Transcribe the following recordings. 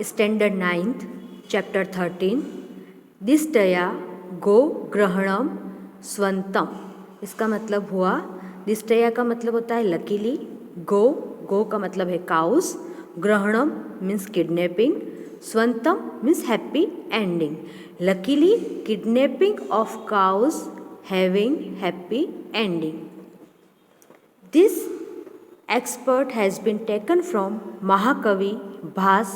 Standard 9th chapter 13 दिष्टया गो ग्रहणम स्वंतम। इसका मतलब हुआ, दिष्टया का मतलब होता है लकीली, गो का मतलब है काउस, ग्रहणम मीन्स किडनैपिंग, स्वंतम means happy ending. Luckily kidnapping of cows having happy ending. This expert has been taken from Mahakavi Bhas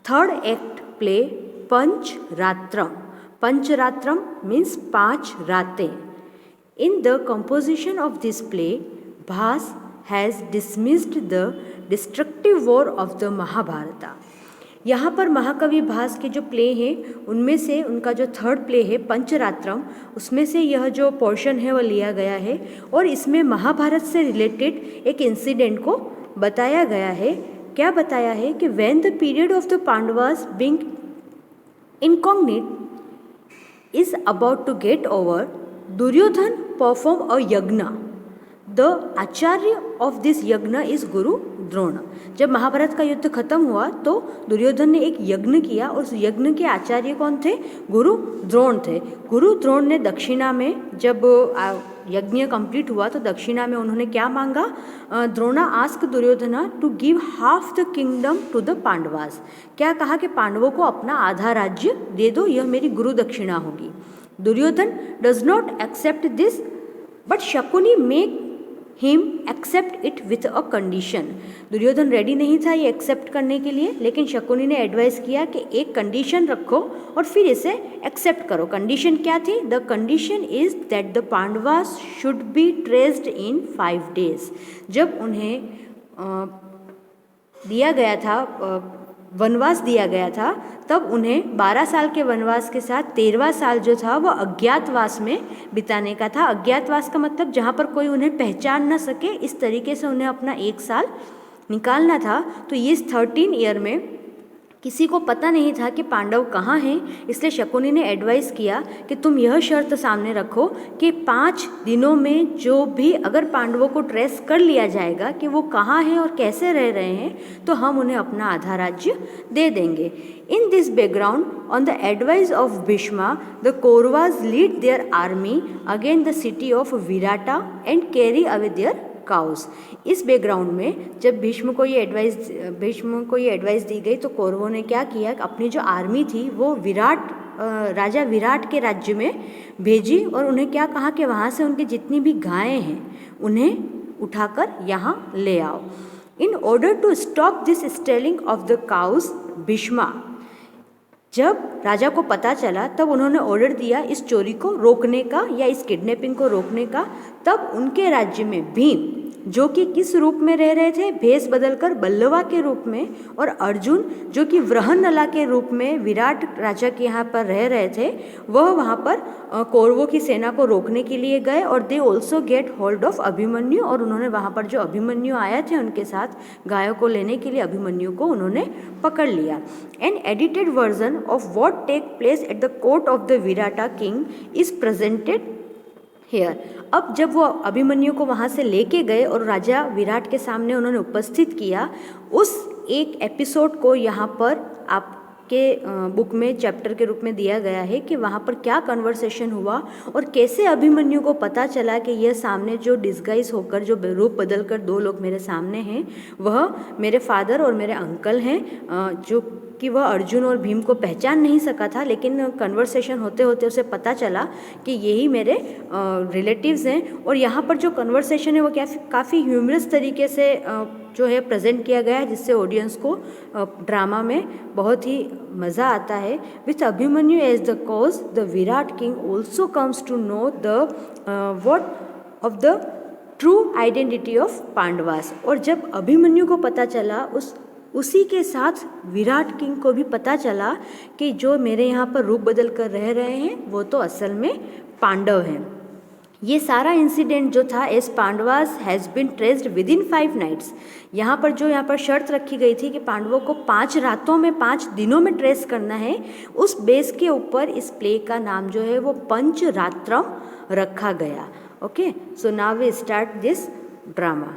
third act play Panchratram. Panchratram means पांच रातें. In the composition of this play, Bhas has dismissed the destructive war of the Mahabharata. यहाँ पर महाकवि भास के जो play हैं उनमें से उनका जो थर्ड प्ले है पंचरात्रम, उसमें से यह जो पोर्शन है वो लिया गया है और इसमें महाभारत से रिलेटेड एक इंसिडेंट को बताया गया है। क्या बताया है कि when the period of the Pandavas being incognito is about to get over, Duryodhan perform a yajna. The acharya of this yajna is guru Drona. जब महाभारत का युद्ध खत्म हुआ तो दुर्योधन ने एक यज्ञ किया और उस यज्ञ के आचार्य कौन थे? गुरु द्रोण थे। गुरु द्रोण ने दक्षिणा में, जब यज्ञ कंप्लीट हुआ तो दक्षिणा में उन्होंने क्या मांगा? Drona ask Duryodhana to give half the kingdom to the Pandavas. क्या कहा कि पांडवों को अपना आधा राज्य दे दो, यह मेरी गुरु दक्षिणा होगी। Duryodhan does not accept this but Shakuni make him accept it with a condition. Duryodhan ready नहीं था ये एक्सेप्ट करने के लिए, लेकिन शकुनी ने एडवाइस किया कि एक कंडीशन रखो और फिर इसे एक्सेप्ट करो। कंडीशन क्या थी? The condition is that the Pandavas should be traced in 5 days। जब उन्हें दिया गया था वनवास दिया गया था, तब उन्हें 12 साल के वनवास के साथ 13वां साल जो था वह अज्ञातवास में बिताने का था। अज्ञातवास का मतलब जहाँ पर कोई उन्हें पहचान न सके, इस तरीके से उन्हें अपना 1 साल निकालना था। तो ये 13 ईयर में किसी को पता नहीं था कि पांडव कहाँ हैं, इसलिए शकुनी ने एडवाइस किया कि तुम यह शर्त सामने रखो कि 5 दिनों में जो भी अगर पांडवों को ट्रेस कर लिया जाएगा कि वो कहाँ हैं और कैसे रह रहे हैं, तो हम उन्हें अपना आधा राज्य दे देंगे। In this background, on the advice of Bhishma, the Kauravas lead their army against the city of Virata and carry away their cows. इस बैकग्राउंड में जब भीष्म को ये एडवाइस दी गई तो कौरवों ने क्या किया? अपनी जो आर्मी थी वो राजा विराट के राज्य में भेजी और उन्हें क्या कहा कि वहाँ से उनकी जितनी भी गायें हैं उन्हें उठाकर यहाँ ले आओ। In order to stop this stealing of the cows, Bhishma, जब राजा को पता चला तब उन्होंने ऑर्डर दिया इस चोरी को रोकने का या इस किडनैपिंग को रोकने का। तब उनके राज्य में भीम, जो कि किस रूप में रह रहे थे? भेष बदलकर बल्लवा के रूप में, और अर्जुन जो कि वृहन्नला के रूप में विराट राजा के यहाँ पर रह रहे थे, वह वहाँ पर कौरवों की सेना को रोकने के लिए गए और they also get hold of Abhimanyu. और उन्होंने वहाँ पर जो अभिमन्यु आया थे उनके साथ गायों को लेने के लिए अभिमन्यु को उन्होंने पकड़ लिया। An edited version of what take place at the court of the Virata king is presented here. अब जब वो अभिमन्यु को वहाँ से लेके गए और राजा विराट के सामने उन्होंने उपस्थित किया, उस एक एपिसोड को यहाँ पर आपके बुक में चैप्टर के रूप में दिया गया है कि वहाँ पर क्या कन्वर्सेशन हुआ और कैसे अभिमन्यु को पता चला कि यह सामने जो डिस्गाइज होकर, जो रूप बदल कर 2 लोग मेरे सामने हैं, वह मेरे फादर और मेरे अंकल हैं, जो कि वह अर्जुन और भीम को पहचान नहीं सका था, लेकिन कन्वर्सेशन होते होते उसे पता चला कि यही मेरे रिलेटिव्स हैं। और यहाँ पर जो कन्वर्सेशन है वो काफ़ी ह्यूमरस तरीके से जो है प्रेजेंट किया गया है, जिससे ऑडियंस को ड्रामा में बहुत ही मज़ा आता है। With Abhimanyu as the cause, the Virat king also comes to know the what of the true identity of Pandavas. और जब अभिमन्यु को पता चला, उसी के साथ विराट किंग को भी पता चला कि जो मेरे यहाँ पर रूप बदल कर रह रहे हैं वो तो असल में पांडव हैं। ये सारा इंसिडेंट जो था, S Pandavas has been traced with in 5 nights। यहाँ पर शर्त रखी गई थी कि पांडवों को 5 रातों में 5 दिनों में ट्रेस करना है। उस बेस के ऊपर इस प्ले का नाम जो है वो पंचरात्रम रखा गया। Okay, so now we start this drama.